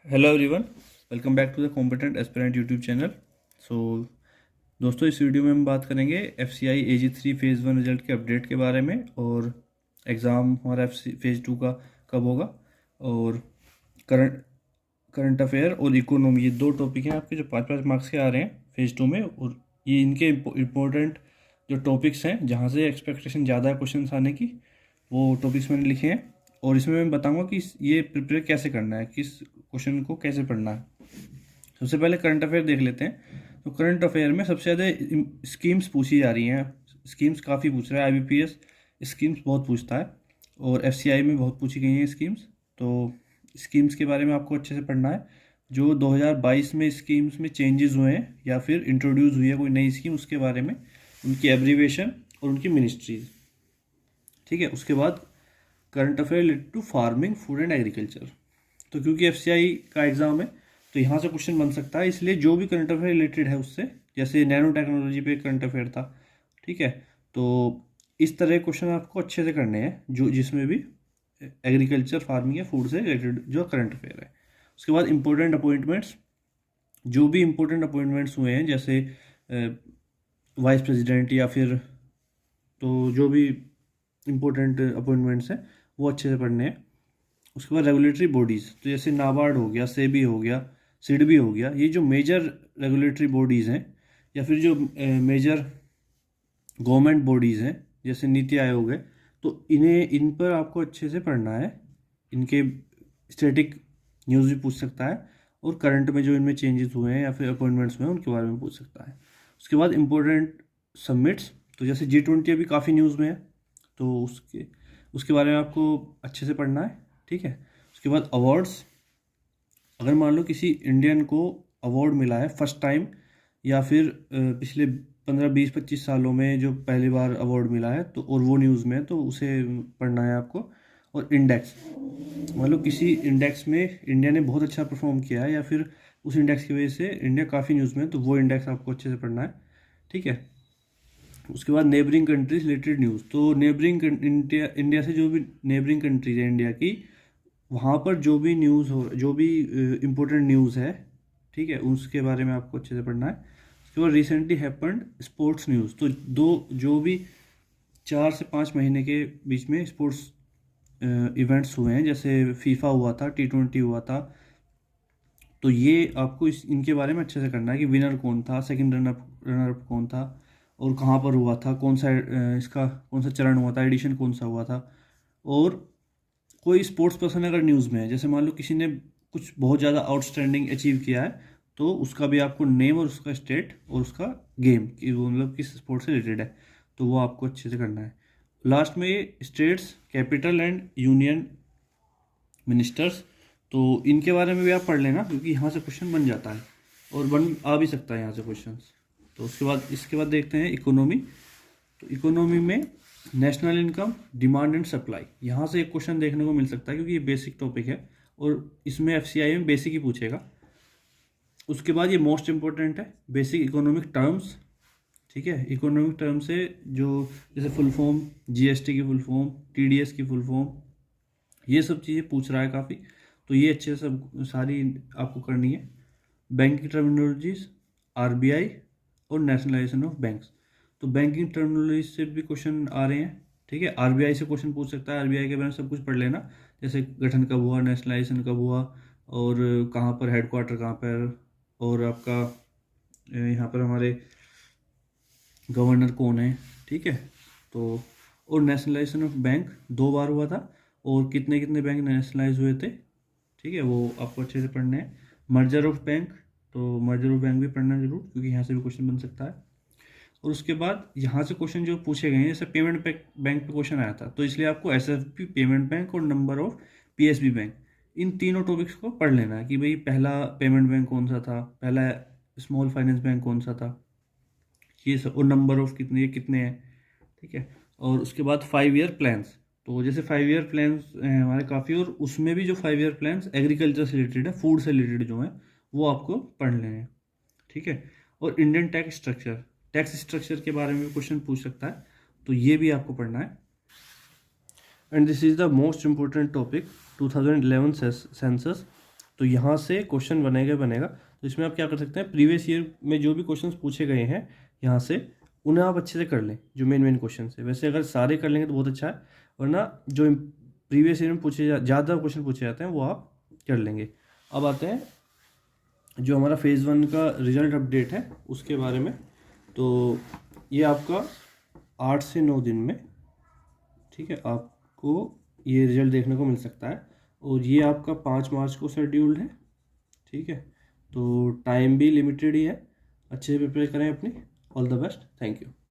Hello everyone, welcome back to the competent aspirant YouTube channel. So दोस्तों, इस video में हम बात करेंगे FCI AG3 फेज़ 1 रिजल्ट के अपडेट के बारे में और एग्ज़ाम हमारा फेज़ 2 का कब होगा और करंट करंट अफेयर और इकोनॉमी, ये दो टॉपिक हैं आपके जो 5-5 मार्क्स के आ रहे हैं फेज़ 2 में। और ये इनके इम्पोर्टेंट जो टॉपिक्स हैं जहाँ से एक्सपेक्टेशन ज़्यादा है क्वेश्चन आने की, वो टॉपिक्स मैंने लिखे हैं। और इसमें मैं बताऊंगा कि ये प्रिपेयर कैसे करना है, किस क्वेश्चन को कैसे पढ़ना है। सबसे पहले करंट अफेयर देख लेते हैं। तो करंट अफेयर में सबसे ज़्यादा स्कीम्स पूछी जा रही हैं। स्कीम्स काफ़ी पूछ रहा है, IBPS स्कीम्स बहुत पूछता है और FCI में बहुत पूछी गई हैं स्कीम्स। तो स्कीम्स के बारे में आपको अच्छे से पढ़ना है। जो 2022 में स्कीम्स में चेंजेस हुए हैं या फिर इंट्रोड्यूस हुई है कोई नई स्कीम, उसके बारे में, उनकी एब्रीवेशन और उनकी मिनिस्ट्रीज। ठीक है, उसके बाद current affair related to farming, food and agriculture. तो क्योंकि FCI का एग्ज़ाम है तो यहाँ से क्वेश्चन बन सकता है, इसलिए जो भी करंट अफेयर रिलेटेड है उससे, जैसे नैनो टेक्नोलॉजी पे करंट अफेयर था, ठीक है, तो इस तरह क्वेश्चन आपको अच्छे से करने हैं जो जिसमें भी एग्रीकल्चर, फार्मिंग या फूड से रिलेटेड जो करंट अफेयर है। उसके बाद इंपॉर्टेंट अपॉइंटमेंट्स, जो भी इंपॉर्टेंट अपॉइंटमेंट्स हुए हैं जैसे वाइस प्रेसिडेंट या फिर, तो जो भी इंपॉर्टेंट अपॉइंटमेंट्स हैं वो अच्छे से पढ़ने हैं। उसके बाद रेगुलेटरी बॉडीज़, तो जैसे नाबार्ड हो गया, सेबी हो गया, सिडबी हो गया, ये जो मेजर रेगुलेटरी बॉडीज़ हैं या फिर जो मेजर गवर्नमेंट बॉडीज़ हैं जैसे नीति आयोग है, तो इन पर आपको अच्छे से पढ़ना है। इनके स्टैटिक न्यूज़ भी पूछ सकता है और करंट में जो इनमें चेंजेस हुए हैं या फिर अपॉइंटमेंट्स हुए हैं उनके बारे में पूछ सकता है। उसके बाद इंपॉर्टेंट समिट्स, तो जैसे G20 अभी काफ़ी न्यूज़ में है, तो उसके उसके बारे में आपको अच्छे से पढ़ना है। ठीक है, उसके बाद अवार्ड्स, अगर मान लो किसी इंडियन को अवार्ड मिला है फर्स्ट टाइम या फिर पिछले 15-20-25 सालों में जो पहली बार अवार्ड मिला है, तो और वो न्यूज़ में है, तो उसे पढ़ना है आपको। और इंडेक्स, मान लो किसी इंडेक्स में इंडिया ने बहुत अच्छा परफॉर्म किया है या फिर उस इंडेक्स की वजह से इंडिया काफ़ी न्यूज़ में है, तो वो इंडेक्स आपको अच्छे से पढ़ना है। ठीक है, उसके बाद नेबरिंग कंट्रीज रिलेटेड न्यूज़, तो नेबरिंग इंडिया से जो भी नेबरिंग कंट्रीज है इंडिया की, वहाँ पर जो भी न्यूज़ हो, जो भी इम्पोर्टेंट न्यूज़ है, ठीक है, उसके बारे में आपको अच्छे से पढ़ना है। उसके बाद रिसेंटली हैपेंड स्पोर्ट्स न्यूज़, तो जो भी 4 से 5 महीने के बीच में स्पोर्ट्स इवेंट्स हुए हैं, जैसे फीफा हुआ था, T20 हुआ था, तो ये आपको इनके बारे में अच्छे से करना है कि विनर कौन था, सेकंड रनर अप कौन था और कहाँ पर हुआ था, कौन सा इसका कौन सा चरण हुआ था, एडिशन कौन सा हुआ था। और कोई स्पोर्ट्स पर्सन अगर न्यूज़ में है, जैसे मान लो किसी ने कुछ बहुत ज़्यादा आउटस्टैंडिंग अचीव किया है, तो उसका भी आपको नेम और उसका स्टेट और उसका गेम कि वो मतलब किस स्पोर्ट से रिलेटेड है, तो वो आपको अच्छे से करना है। लास्ट में ये states, capital and union ministers, तो इनके बारे में भी आप पढ़ लेना क्योंकि यहाँ से क्वेश्चन बन जाता है और बन आ भी सकता है यहाँ से क्वेश्चन। तो इसके बाद देखते हैं इकोनॉमी। तो इकोनॉमी में national income, demand and supply, यहाँ से एक क्वेश्चन देखने को मिल सकता है क्योंकि ये बेसिक टॉपिक है और इसमें FCI में बेसिक ही पूछेगा। उसके बाद ये मोस्ट इंपॉर्टेंट है, बेसिक इकोनॉमिक टर्म्स। ठीक है, इकोनॉमिक टर्म से जो जैसे फुल फॉर्म, GST की फुल फॉर्म, TDS की फुल फॉर्म, ये सब चीज़ें पूछ रहा है काफ़ी, तो ये अच्छे से सब सारी आपको करनी है। बैंकिंग टर्मिनोलॉजीज, RBI और नेशनलाइजेशन ऑफ बैंक्स, तो बैंकिंग टर्मिनोलॉजी से भी क्वेश्चन आ रहे हैं। ठीक है, RBI से क्वेश्चन पूछ सकता है, RBI के बारे में सब कुछ पढ़ लेना, जैसे गठन कब हुआ, नेशनलाइजेशन कब हुआ और कहाँ पर हेडक्वार्टर कहाँ पर, और आपका यहाँ पर हमारे गवर्नर कौन है। ठीक है, तो और नेशनलाइजेशन ऑफ बैंक 2 बार हुआ था और कितने कितने बैंक नेशनलाइज हुए थे। ठीक है, वो आपको अच्छे से पढ़ने हैं। मर्जर ऑफ बैंक, तो मर्जर ऑफ बैंक भी पढ़ना जरूर क्योंकि यहाँ से भी क्वेश्चन बन सकता है। और उसके बाद यहाँ से क्वेश्चन जो पूछे गए हैं, जैसे पेमेंट बैंक पे क्वेश्चन आया था, तो इसलिए आपको SFB पेमेंट बैंक और नंबर ऑफ PSB बैंक, इन तीनों टॉपिक्स को पढ़ लेना है कि भाई पहला पेमेंट बैंक कौन सा था, पहला स्मॉल फाइनेंस बैंक कौन सा था, ये सब, और नंबर ऑफ कितने कितने हैं। ठीक है, और उसके बाद 5 ईयर प्लान्स, तो जैसे 5 ईयर प्लान्स हैं हमारे काफ़ी, और उसमें भी जो 5 ईयर प्लान्स एग्रीकल्चर से रिलेटेड है, फूड से रिलेटेड जो है, वो आपको पढ़ लेने हैं। ठीक है, और इंडियन टैक्स स्ट्रक्चर के बारे में भी क्वेश्चन पूछ सकता है, तो ये भी आपको पढ़ना है। And this is the most important topic, 2011 census. तो यहाँ से क्वेश्चन बनेगा। तो इसमें आप क्या कर सकते हैं, प्रीवियस ईयर में जो भी क्वेश्चंस पूछे गए हैं यहाँ से, उन्हें आप अच्छे से कर लें, जो मेन क्वेश्चन है। वैसे अगर सारे कर लेंगे तो बहुत अच्छा है, वरना जो प्रीवियस ईयर में ज़्यादा क्वेश्चन पूछे जाते हैं वो आप कर लेंगे। अब आते हैं जो हमारा फेज़ 1 का रिजल्ट अपडेट है उसके बारे में। तो ये आपका 8 से 9 दिन में, ठीक है, आपको ये रिजल्ट देखने को मिल सकता है। और ये आपका 5 मार्च को शेड्यूल्ड है, ठीक है। तो टाइम भी लिमिटेड ही है। अच्छे से प्रिपेयर करें अपनी। All the best, thank you.